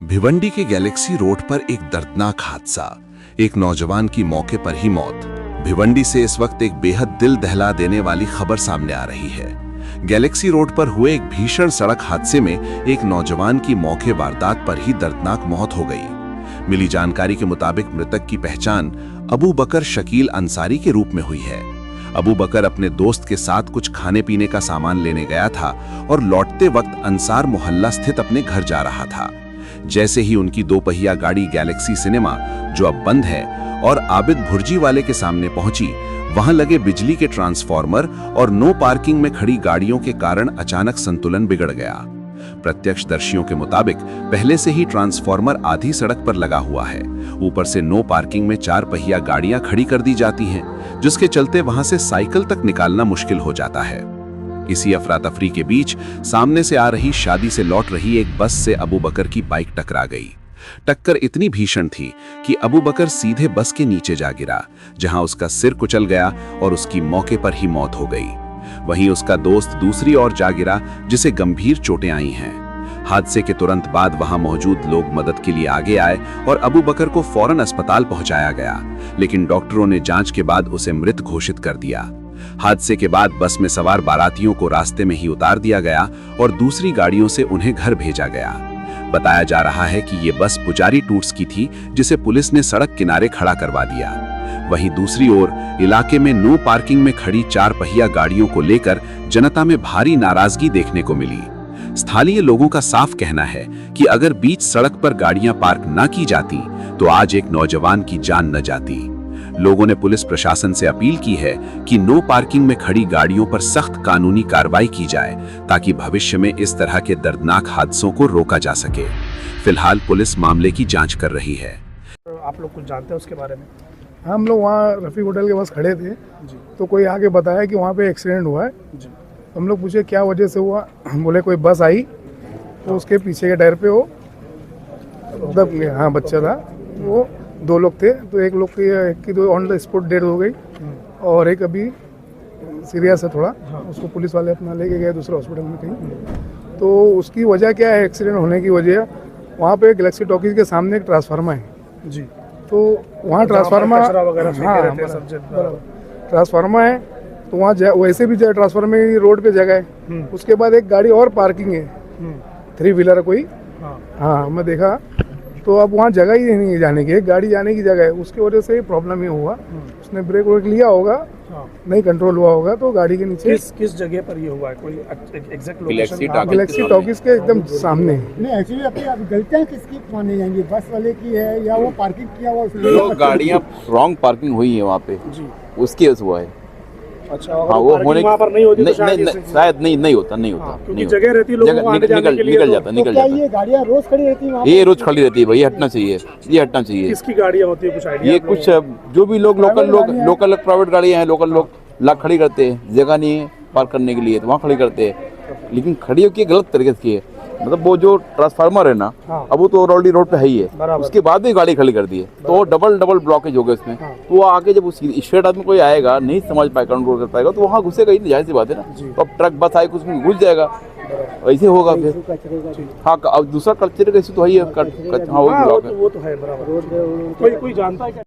भिवंडी के Galaxy road पर एक दर्दनाक हादसा, एक नौजवान की मौके पर ही मौत। भिवंडी से इस वक्त एक बेहद दिल दहला देने वाली खबर सामने आ रही है। गैलेक्सी रोड पर हुए एक भीषण सड़क हादसे में एक नौजवान की मौके वारदात पर ही दर्दनाक मौत हो गई। मिली जानकारी के मुताबिक मृतक की पहचान अबू बकर शकील अंसारी के रूप में हुई है। अबू बकर अपने दोस्त के साथ कुछ खाने पीने का सामान लेने गया था और लौटते वक्त अंसार मोहल्ला स्थित अपने घर जा रहा था। जैसे ही उनकी दोपहिया गाड़ी गैलेक्सी सिनेमा, जो अब बंद है, और आबिद भुर्जी वाले के सामने पहुंची, वहां लगे बिजली के ट्रांसफार्मर और नो पार्किंग में खड़ी गाड़ियों के कारण अचानक संतुलन बिगड़ गया। प्रत्यक्षदर्शियों के मुताबिक पहले से ही ट्रांसफार्मर आधी सड़क पर लगा हुआ है। ऊपर से नो पार्किंग में 4 पहिया गाड़ियां खड़ी कर दी जाती हैं, जिसके चलते वहां से साइकिल तक निकालना मुश्किल हो जाता है। इसी अफरा तफरी के बीच सामने से आ रही शादी से लौट रही एक बस से अबू बकर की बाइक टकरा गई। टक्कर इतनी भीषण थी कि अबू बकर सीधे बस के नीचे जा गिरा, जहां उसका सिर कुचल गया और उसकी मौके पर ही मौत हो गई। वहीं उसका दोस्त दूसरी ओर जा गिरा, जिसे गंभीर चोटें आई हैं। हादसे के तुरंत बाद वहां मौजूद लोग मदद के लिए आगे आए और अबू बकर को फौरन अस्पताल पहुंचाया गया, लेकिन डॉक्टरों ने जांच के बाद उसे मृत घोषित कर दिया। हादसे के बाद बस में सवार बारातियों को रास्ते में ही उतार दिया गया और दूसरी गाड़ियों से उन्हें घर भेजा गया। बताया जा रहा है कि ये बस पुजारी टूर्स की थी, जिसे पुलिस ने सड़क किनारे खड़ा करवा दिया। वहीं दूसरी ओर इलाके में नो पार्किंग में खड़ी 4 पहिया गाड़ियों को लेकर जनता में भारी नाराजगी देखने को मिली। स्थानीय लोगों का साफ कहना है कि अगर बीच सड़क पर गाड़ियां पार्क न की जाती तो आज एक नौजवान की जान न जाती। लोगों ने पुलिस प्रशासन से अपील की है कि नो पार्किंग में खड़ी गाड़ियों पर सख्त कानूनी कार्रवाई की जाए, ताकि भविष्य में इस तरह के दर्दनाक हादसों को रोका जा सके। फिलहाल पुलिस मामले की जांच कर रही है। आप लोग कुछ जानते हैं उसके बारे में? हम लोग वहाँ रफ़ीक होटल के पास खड़े थे जी। तो कोई आके बताया कि वहाँ पे एक्सीडेंट हुआ है जी। हम लोग पूछे क्या वजह से हुआ। बोले कोई बस आई तो उसके पीछे के टायर पे वो दब गया। हाँ, बच्चा था, वो 2 लोग थे, तो एक लोग की तो ऑन द स्पॉट डेथ हो गई और एक अभी सीरियस है थोड़ा। उसको पुलिस वाले अपना लेके गए दूसरे हॉस्पिटल में कहीं। तो उसकी वजह क्या है एक्सीडेंट होने की वजह? वहाँ पे गैलेक्सी टॉकीज के सामने एक ट्रांसफार्मर है जी। तो वहाँ ट्रांसफार्मर, ट्रांसफार्मर है तो वहाँ वैसे भी ट्रांसफार्मर की रोड पे जगह है। उसके बाद एक गाड़ी और पार्किंग है, 3 व्हीलर कोई। हाँ, मैं देखा तो अब वहाँ जगह ही नहीं है जाने की, एक गाड़ी जाने की जगह है। उसकी वजह से प्रॉब्लम ये हुआ, उसने ब्रेक व्रेक लिया होगा, नहीं कंट्रोल हुआ होगा तो गाड़ी के नीचे। किस जगह पर ये हुआ है? कोई एग्जैक्ट लोकेशन? गैलेक्सी टॉकीज के एकदम सामने। नहीं, एक्चुअली अपनी गलतियाँ किसकी मानी जाएंगी? बस वाले की है या वो पार्किंग किया हुआ? जो गाड़ियाँ रॉन्ग पार्किंग हुई है वहाँ पे जी, उसके वजह हुआ है। अच्छा, हाँ, वो होने वहाँ पर नहीं होती तो शायद नहीं होता। क्योंकि जगह रहती है, लोगों को आने जाने के लिए निकल जाता। ये गाड़ियाँ रोज खड़ी रहती है? ये रोज खड़ी रहती है भाई, ये हटना चाहिए, ये हटना चाहिए। किसकी गाड़ियाँ होती है, कुछ आइडिया? ये कुछ जो भी लोकल प्राइवेट गाड़ियाँ हैं, लोकल लोग खड़ी करते हैं, जगह नहीं है पार्क करने के लिए तो वहाँ खड़ी करते हैं, लेकिन खड़ी होकर गलत तरीके से की है। मतलब वो जो ट्रांसफार्मर है ना, अब वो तो ऑलरेडी रोड पे है ही है, उसके बाद भी गाड़ी खड़ी कर दी है तो डबल ब्लॉकेज हो गया उसमें। तो वो आगे जब स्ट्रेट आदमी कोई आएगा नहीं समझ पाएगा, कंट्रोल कर पाएगा, तो वहाँ घुसेगा ही, जाहिर सी बात है ना। तो अब ट्रक बस आएगा उसमें घुस जाएगा, ऐसे होगा फिर। हाँ, अब दूसरा कल्चर कैसे तो है, हाँ वो तो है बराबर। कोई जानता है?